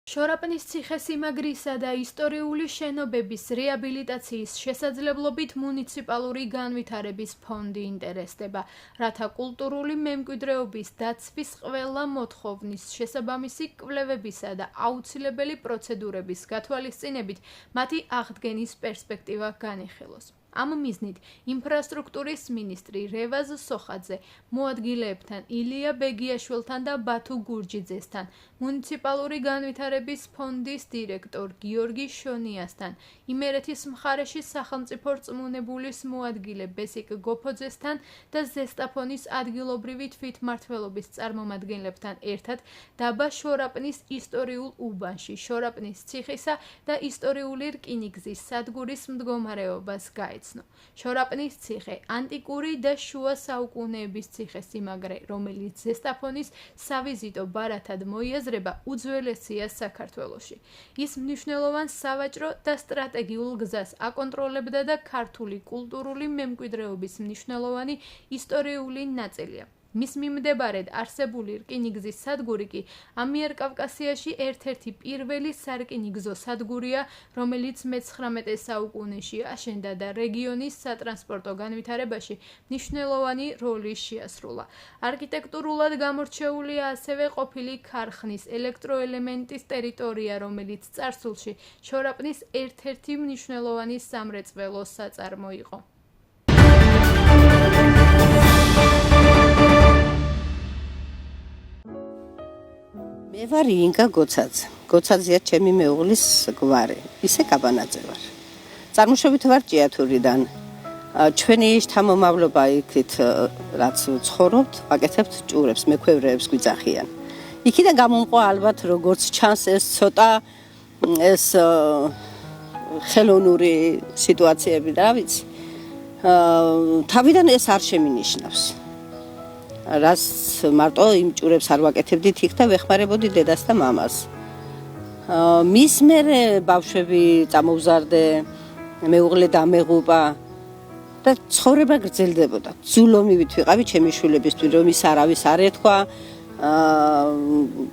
შორაპნის ციხესიმაგრისა და ისტორიული შენობების რეაბილიტაციის შესაძლებლობით მუნიციპალური განვითარების ფონდი ინტერესდება, რათა კულტურული მემკვიდრეობის დაცვის ყველა მოთხოვნის შესაბამისი კვლევებისა და აუცილებელი პროცედურების გათვალისწინებით მათი აღდგენის პერსპექტივა განიხილოს. ამ მიზნით ინფრასტრუქტურის მინისტრი რევაზ სოხაძე მოადგილეებთან ილია ბეგიაშვილთან და ბათუ გურჯიძესთან, მუნიციპალური განვითარების ფონდის დირექტორ გიორგი შონიასთან, იმერეთის მხარეში სახელმწიფო რწმუნებულის მოადგილე ბესიკ გოფოძესთან და ზესტაფონის ადგილობრივი თვითმმართველობის წარმომადგენლებთან ერთად დაბა შორაპნის ისტორიულ უბანში, შორაპნის ციხისა და ისტორიული რკინიგზის სადგურის მდგომარეობას გაეცნო. შორაპნის ციხე ანტიკური და შუა საუკუნეების ციხესიმაგრე, რომელიც ზესტაფონის სავიზიტო ბარათად მოიაზრება, უძველესია საქართველოში. ის მნიშვნელოვან სავაჭრო და სტრატეგიულ გზას აკონტროლებდა და ქართული კულტურული მემკვიდრეობის მნიშვნელოვანი ისტორიული ნაწილია. მის მიმდებარედ არსებული რკინიგზის სადგური კი ამიერკავკასიაში ერთ-ერთი პირველი სარკინიგზო სადგურია, რომელიც მე-19 საუკუნეში აშენდა და რეგიონის სატრანსპორტო განვითარებაში მნიშვნელოვანი როლი შეასრულა. არქიტექტურულად გამორჩეულია ასევე ყოფილი ქარხნის ელექტროელემენტის ტერიტორია, რომელიც წარსულში შორაპნის ერთ-ერთი მნიშვნელოვანი სამრეწველო საწარმო იყო. მე ვარ ინგა გოცაძე. გოცაძეა ჩემი მეუღლის გვარი. ისე კაბანაძე ვარ. წარმოშობით ვარ ჭიათურიდან. ჩვენი შთამომავლობა იქით რაც ცხოვრობთ, ვაკეთებთ ჭურებს, მექვევრეებს გვიძახიან. იქიდან გამომყვა ალბათ როგორც ჩანს ეს ცოტა ეს ხელოვნური სიტუაციები და ვიცი. თავიდან ეს არ შემინიშნავს. რაც მარტო იმ ჭურებს არ ვაკეთებდით იქ და ვეხმარებოდი დედას და მამას. მის მერე ბავშვები წამოვზარდე, მეუღლე დამეღუპა და ცხოვრება გრძელდებოდა. ძულომივით ვიყავი ჩემი შვილებისთვის, რომ ის არავის არ ეთქვა,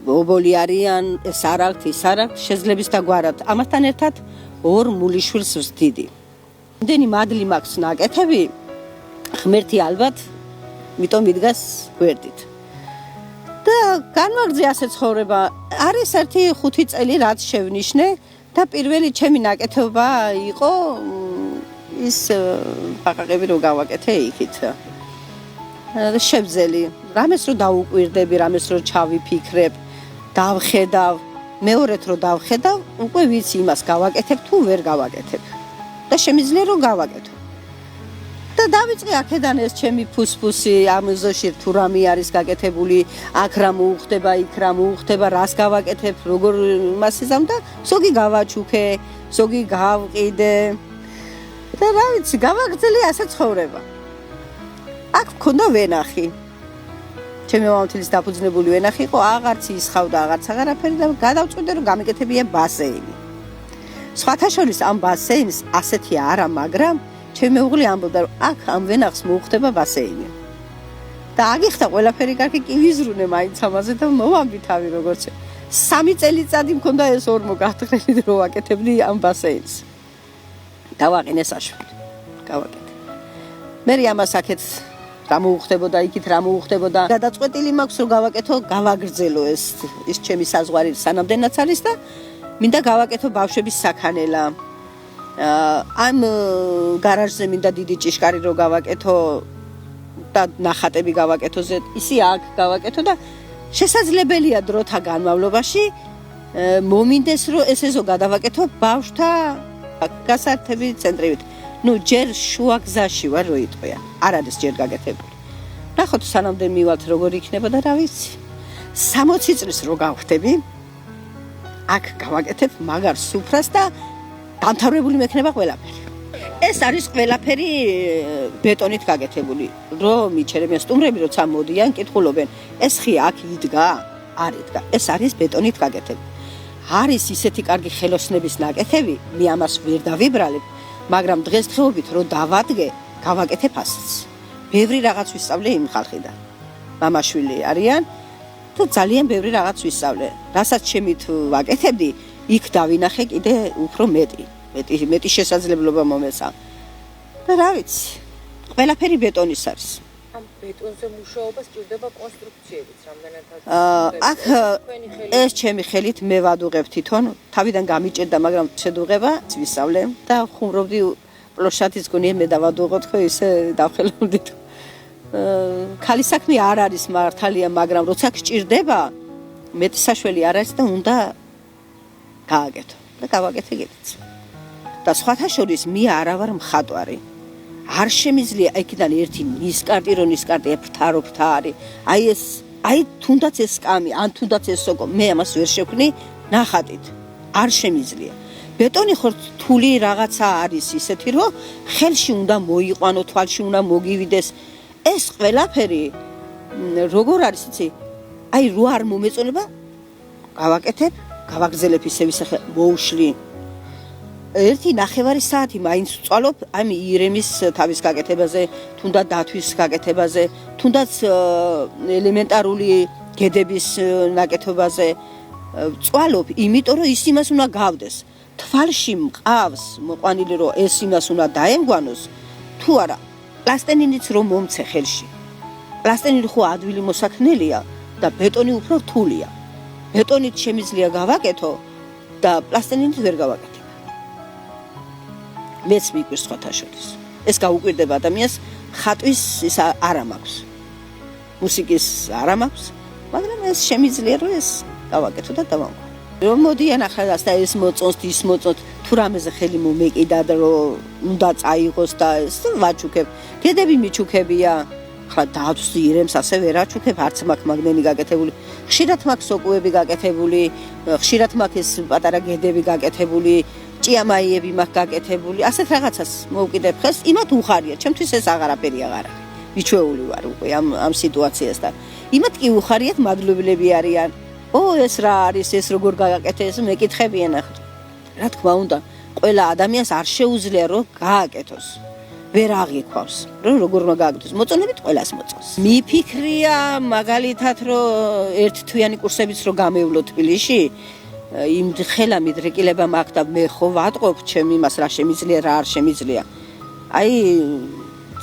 ობოლი არიან, ეს არ აქვთ, ის არ აქვთ, შეძლების დაგვარად. ამასთან ერთად ორ მულიშვილს ვსდიდი. იმდენი მადლი მაქვს ნაკეთები, ღმერთი ალბათ მიტომ იდგას გვერდით. და განვაგრძე ასე ცხოვრება. არის ერთი 5 წელი რაც შევნიშნე და პირველი ჩემი ნაკეთობა იყო ის ბაყაყები რო გავაკეთე იქით. შევძელი, რამეს რო დაუკვირდები, რამეს რო ჩავიფიქრებ, დავხედავ, მეორედ რო დავხედავ, უკვე ვიცი იმას გავაკეთებ თუ ვერ გავაკეთებ. და შემიძლია რომ გავაკეთო. და დავიწყე აქედან ეს ჩემი ფუსფუსი ამ ზოში თუ რამე არის გაკეთებული, აქ რა მოუხდება, იქ რა მოუხდება, რას გავაკეთებ, როგორ მასიზამ და ზოგი გავაჩუქე, ზოგი გავყიდე. და რა ვიცი, გავაგრძელე ასე ცხოვრება. აქ მქონდა ვენახი. ჩემი მამამთილის დაფუძნებული ვენახი იყო, აღარც ისხავდა, აღარც აღარაფერი და გადავწყვიტე რომ გამეკეთებია ბასეინი. სხვათა შორის ამ ბასეინს ასეთი არა, მაგრამ ჩემი მეუღლე ამბობდა რომ აქ ამ ვენახს მოუხდება ბასეინი. და აგიხდა ყველაფერი კარგი, კი ვიზრუნე მაინც ამაზე და მოვამბი თავი როგორც 3 წელიწადი მქონდა ეს ორმო გათხრილი რომ ვაკეთებდი ამ ბასეინს. დავაყინე საშველი. გავაკეთე. მე ამას აქეთ რა მოუხდებოდა, იქით რა მოუხდებოდა. გადაწყვეტილი მაქვს რომ გავაკეთო, გავაგრძელო ეს ჩემი საზღვარი სანამდენაც არის და მინდა გავაკეთო ბავშვების საქანელა. ამ გარაჟზე მინდა დიდი ჭიშკარი რო გავაკეთო და ნახატები გავაკეთო, ისი აქ გავაკეთო და შესაძლებელია დროთა განმავლობაში მომინდეს რომ ეს ეზო გადავაკეთო ბავშვთა გასართები ცენტრებით. ნუ ჯერ შუა გზაში ვარ რო იტყვია. არ არის ჯერ გაკეთებული. ნახოთ სანამდე მივალთ როგორ იქნება და რა ვიცი. 60 წლის რო გავხდები აქ გავაკეთებ მაგარ სუფრას და დამთავრებული მექნება ყველაფერი. ეს არის ყველაფერი ბეტონით გაკეთებული. რომ იჩერებიან სტუმრები, როცა მოდიან, კითხულობენ, ეს ხი აქ იდგა? არ იდგა. ეს არის ბეტონით გაკეთებული. არის ისეთი კარგი ხელოსნების ნაკეთები, მე ამას ვერ დავიბრალებ, მაგრამ დღესდღეობით რო დავადგე, გავაკეთებ ასეც. ბევრი რაღაც ვისწავლე იმ ხალხიდან. მამაშვილი არიან და ძალიან ბევრი რაღაც ვისწავლე. რასაც შემით ვაკეთებდი, იქ დავინახე კიდე უფრო მეტი შესაძლებლობა მომეცა. და რა ვიცი, ყველაფერი ბეტონის არის. ამ ბეტონზე მუშაობა სჭირდება კონსტრუქციებით, რამდენადაც აქ ეს ჩემი ხელით მე ვადუღებ თვითონ, თავიდან გამიჭერდა, მაგრამ შედუღება ვისწავლე და ხუმრობდი პლოშადის გონია მე დავადუღოთ, ხო ისე დავხელავდით. ქალის საქმე არ არის მართალია, მაგრამ როცა გჭირდება, მეტი საშველი არ არის და უნდა გააკეთო და გავაკეთე კიდეც. და სხვათა შორის მე არა ვარ მხატვარი. არ შემიძლია იქიდან ერთი ნისკარტი რო ნისკარტი ფრთა არის. აი თუნდაც ეს სკამი, ან თუნდაც ეს სოკო, მე ამას ვერ შევქნი ნახატით. არ შემიძლია. ბეტონი ხო რთული რაღაცა არის ისეთი, რომ ხელში უნდა მოიყვანო, თვალში უნდა მოგივიდეს. ეს ყველაფერი როგორ არის იცი? აი რო არ მომეწონება, გავაკეთებ, გავაგზელებ ისე ვისახე, მოუშლი. ერთი ნახევარი საათი მაინც ვწვალობ ამ ირემის თავის გაკეთებაზე, თუნდაც დათვის გაკეთებაზე, თუნდაც ელემენტარული გედების ნაკეთობაზე ვწვალობ, იმიტომ რომ ის იმას უნდა გავდეს. თვალში მყავს მოყვანილი რომ ეს იმას უნდა დაემგვანოს, თუ არა, პლასტელინიც რომ მომცე ხელში. პლასტელინი ხო ადვილი მოსაქნელია და ბეტონი უფრო რთულია. ბეტონით შემიძლია გავაკეთო და პლასტელინით ვერ გავაკეთებ. მეც მიგვირს სხვათა შორის. ეს გაუკვირდება ადამიანს, ხატვის ის არა მაქვს. მუსიკის არა მაქვს, მაგრამ ეს შემიძლია რომ ეს გავაკეთო და დავამყარო. რომ მოდიან ახლა და ეს მოწონს, ის მოწონს, თუ რამეზე ხელი მომეკიდა და რომ უნდა წაიღოს და ეს ვაჩუქებ. გედები მიჩუქებია. ხლა დავს ირემს ასე ვერ აჩუქებ, არც მაქვს მაგნენი გაკეთებული. ხშირად მაქვს სოკუები გაკეთებული, ხშირად მაქვს ეს პატარა გედები გაკეთებული. ჭიამაიები მაქვს გაკეთებული, ასეთ რაღაცას მოვკიდებ ხელს, იმათ უხარია, ჩემთვის ეს აღარაფერი აღარ არის. მიჩვეული ვარ უკვე ამ სიტუაციასთან. იმათ კი უხარიათ, მადლობელები არიან. ეს რა არის, ეს როგორ გააკეთე, ეს მეკითხებიან ახლა. რა თქმა უნდა, ყველა ადამიანს არ შეუძლია რომ გააკეთოს. ვერ აღიქვავს, რომ როგორ უნდა გააკეთოს. მოწონებით ყველას მოწონს. მიფიქრია მაგალითად, რომ ერთთვიანი კურსებიც რო გამევლო თბილისში, იმ ხელა მიდრეკილება მაქვს და მე ხო ვატყობ ჩემ იმას რა შემიძლია რა არ შემიძლია. აი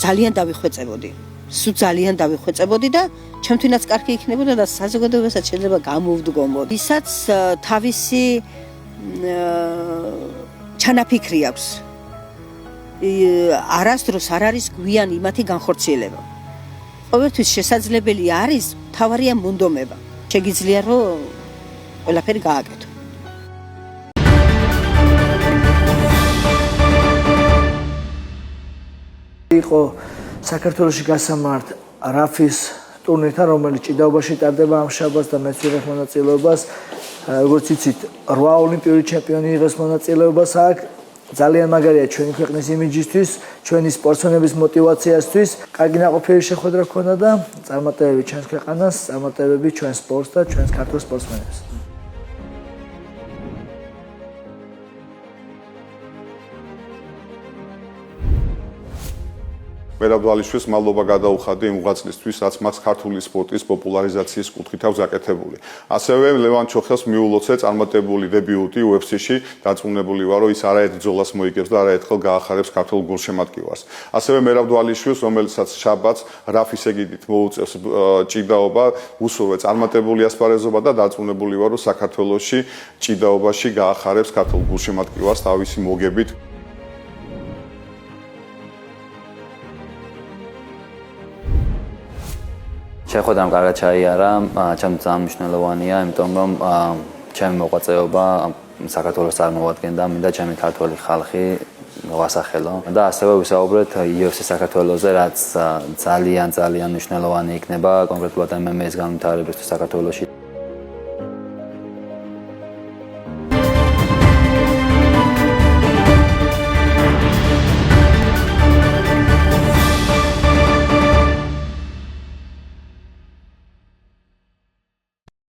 ძალიან დავიხვეწებოდი. სულ ძალიან დავიხვეწებოდი და ჩემთვინაც კარგი იქნებოდა და საზოგადოებასაც შეიძლება გამოვდგომოდ. ისაც თავისი ჩანაფიქრი აქვს. არასდროს არ არის გვიან იმათი განხორციელება. ყოველთვის შესაძლებელი არის, თავარია მონდომება. შეგიძლია რომ ყველაფერი გააკეთო. იყო საქართველოში გასამართ რაფის ტურნირთან, რომელიც ჭიდაობაში ტარდება ამ შაბათს და მეც ვიღებ მონაწილეობას. როგორც იცით, 8 ოლიმპიური ჩემპიონი იღებს მონაწილეობას აქ. ძალიან მაგარია ჩვენი ქვეყნის იმიჯისთვის, ჩვენი სპორტსმენების мотиваციასთვის. კარგი ნაყოფიერი შეხვედრა ჰქონდა და წარმატებები ჩვენს ქვეყანას, წარმატებები ჩვენ სპორტს და ჩვენს ქართულ სპორტსმენებს. მერაბდვალიშვილს მადლობა გადაუხადე იმ უღაწლისთვის, რაც მას ქართული სპორტის პოპულარიზაციის კუთხით აქვს გაკეთებული. ასევე ლევან ჩოხელს მიულოცე წარმატებული დებიუტი UFC-ში, დარწმუნებული ვარ, რომ ის არაერთ ბრძოლას მოიგებს და არაერთხელ გაახარებს ქართულ გულშემატკივარს. ასევე მერაბდვალიშვილს, რომელსაც შაბათს რაფის ეგიდით მოუწევს ჭიდაობა, უსურვე წარმატებული ასპარეზობა და დარწმუნებული ვარ, რომ საქართველოში ჭიდაობაში გაახარებს ქართულ გულშემატკივარს თავისი მოგებით. შეხვედრამ კარგად ჩაიარა, ჩემთვის ძალიან მნიშვნელოვანია, იმიტომ რომ ჩემი მოღვაწეობა საქართველოს წარმოადგენდა, მინდა ჩემი ქართული ხალხი ვასახელო და ასევე ვისაუბრეთ UFC საქართველოზე, რაც ძალიან მნიშვნელოვანი იქნება კონკრეტულად MMA-ის განვითარებისთვის საქართველოში.